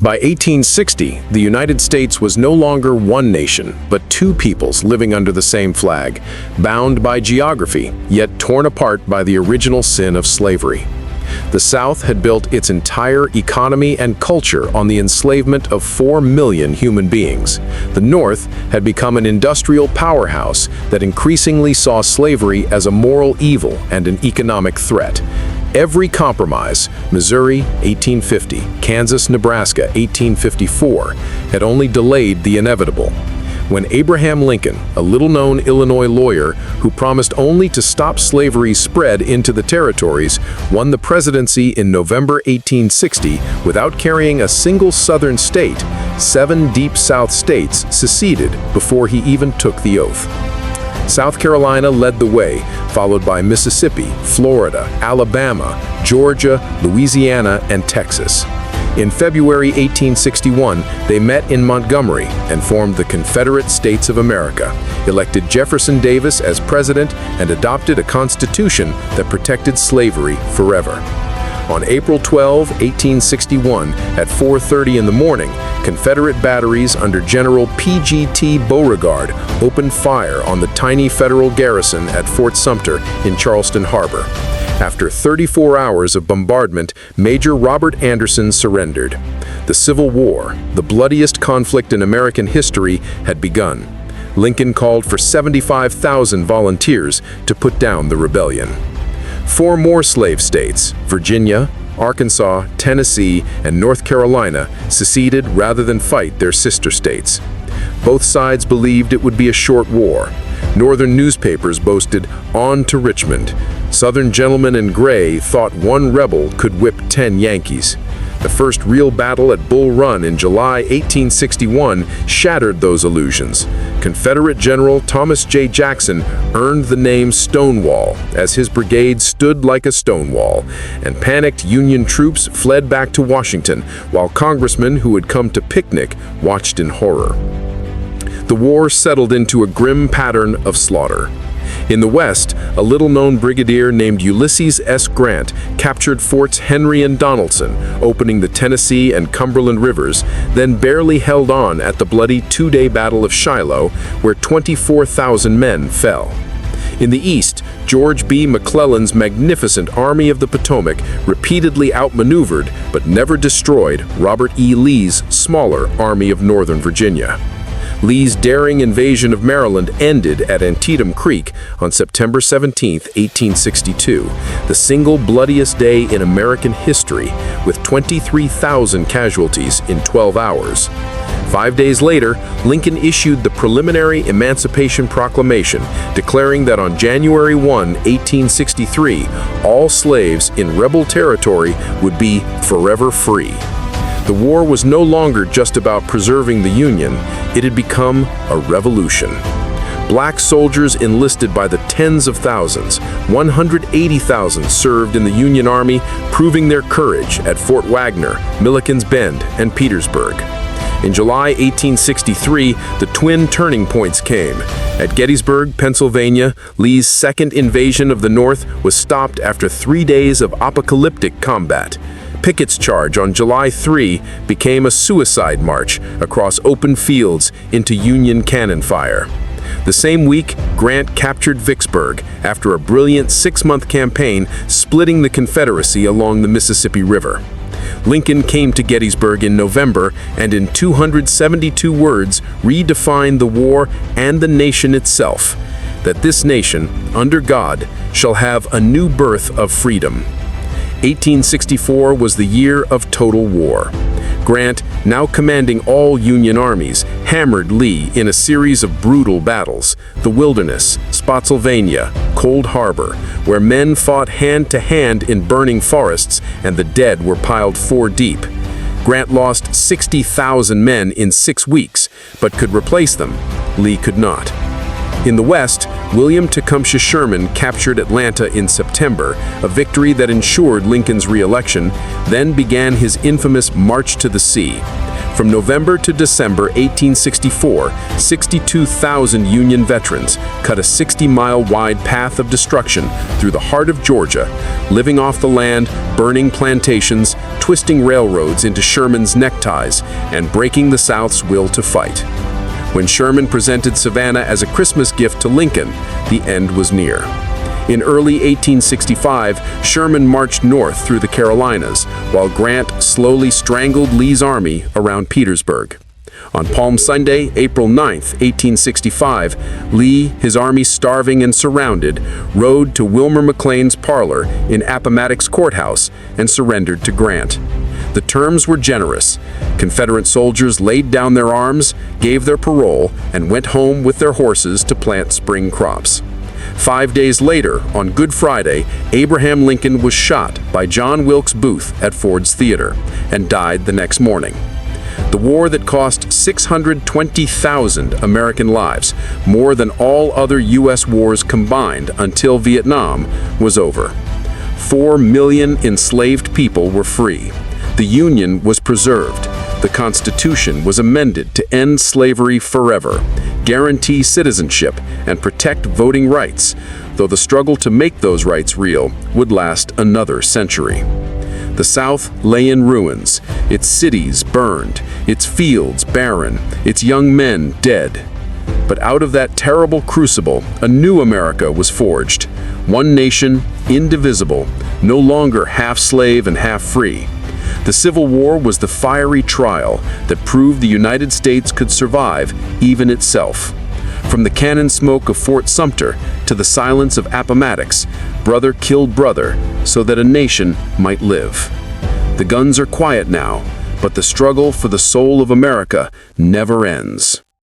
By 1860, the United States was no longer one nation, but two peoples living under the same flag, bound by geography, yet torn apart by the original sin of slavery. The South had built its entire economy and culture on the enslavement of 4 million human beings. The North had become an industrial powerhouse that increasingly saw slavery as a moral evil and an economic threat. Every compromise, Missouri 1850, Kansas, Nebraska 1854, had only delayed the inevitable. When Abraham Lincoln, a little-known Illinois lawyer who promised only to stop slavery's spread into the territories, won the presidency in November 1860 without carrying a single southern state, 7 deep South states seceded before he even took the oath. South Carolina led the way, followed by Mississippi, Florida, Alabama, Georgia, Louisiana, and Texas. In February 1861, they met in Montgomery and formed the Confederate States of America, elected Jefferson Davis as president, and adopted a constitution that protected slavery forever. On April 12, 1861, at 4:30 in the morning, Confederate batteries under General P.G.T. Beauregard opened fire on the tiny federal garrison at Fort Sumter in Charleston Harbor. After 34 hours of bombardment, Major Robert Anderson surrendered. The Civil War, the bloodiest conflict in American history, had begun. Lincoln called for 75,000 volunteers to put down the rebellion. 4 more slave states, Virginia, Arkansas, Tennessee, and North Carolina, seceded rather than fight their sister states. Both sides believed it would be a short war. Northern newspapers boasted, "On to Richmond." Southern gentlemen in gray thought one rebel could whip 10 Yankees. The first real battle at Bull Run in July 1861 shattered those illusions. Confederate General Thomas J. Jackson earned the name Stonewall as his brigade stood like a stone wall, and panicked Union troops fled back to Washington, while congressmen who had come to picnic watched in horror. The war settled into a grim pattern of slaughter. In the West, a little-known brigadier named Ulysses S. Grant captured Forts Henry and Donaldson, opening the Tennessee and Cumberland rivers, then barely held on at the bloody 2-day Battle of Shiloh, where 24,000 men fell. In the East, George B. McClellan's magnificent Army of the Potomac repeatedly outmaneuvered but never destroyed Robert E. Lee's smaller Army of Northern Virginia. Lee's daring invasion of Maryland ended at Antietam Creek on September 17, 1862, the single bloodiest day in American history, with 23,000 casualties in 12 hours. 5 days later, Lincoln issued the preliminary Emancipation Proclamation, declaring that on January 1, 1863, all slaves in rebel territory would be forever free. The war was no longer just about preserving the Union, it had become a revolution. Black soldiers enlisted by the tens of thousands, 180,000 served in the Union Army, proving their courage at Fort Wagner, Milliken's Bend, and Petersburg. In July 1863, the twin turning points came. At Gettysburg, Pennsylvania, Lee's second invasion of the North was stopped after 3 days of apocalyptic combat. Pickett's charge on July 3 became a suicide march across open fields into Union cannon fire. The same week, Grant captured Vicksburg after a brilliant 6-month campaign splitting the Confederacy along the Mississippi River. Lincoln came to Gettysburg in November and in 272 words redefined the war and the nation itself, that this nation, under God, shall have a new birth of freedom. 1864 was the year of total war. Grant, now commanding all Union armies, hammered Lee in a series of brutal battles: the Wilderness, Spotsylvania, Cold Harbor, where men fought hand-to-hand in burning forests and the dead were piled 4 deep. Grant lost 60,000 men in 6 weeks, but could replace them. Lee could not. In the West, William Tecumseh Sherman captured Atlanta in September, a victory that ensured Lincoln's re-election, then began his infamous March to the Sea. From November to December 1864, 62,000 Union veterans cut a 60-mile-wide path of destruction through the heart of Georgia, living off the land, burning plantations, twisting railroads into Sherman's neckties, and breaking the South's will to fight. When Sherman presented Savannah as a Christmas gift to Lincoln, the end was near. In early 1865, Sherman marched north through the Carolinas, while Grant slowly strangled Lee's army around Petersburg. On Palm Sunday, April 9, 1865, Lee, his army starving and surrounded, rode to Wilmer McLean's parlor in Appomattox Courthouse and surrendered to Grant. The terms were generous. Confederate soldiers laid down their arms, gave their parole, and went home with their horses to plant spring crops. 5 days later, on Good Friday, Abraham Lincoln was shot by John Wilkes Booth at Ford's Theater and died the next morning. The war that cost 620,000 American lives, more than all other U.S. wars combined until Vietnam, was over. 4 million enslaved people were free. The Union was preserved. The Constitution was amended to end slavery forever, guarantee citizenship, and protect voting rights, though the struggle to make those rights real would last another century. The South lay in ruins, its cities burned, its fields barren, its young men dead. But out of that terrible crucible, a new America was forged. One nation, indivisible, no longer half slave and half free. The Civil War was the fiery trial that proved the United States could survive even itself. From the cannon smoke of Fort Sumter to the silence of Appomattox, brother killed brother so that a nation might live. The guns are quiet now, but the struggle for the soul of America never ends.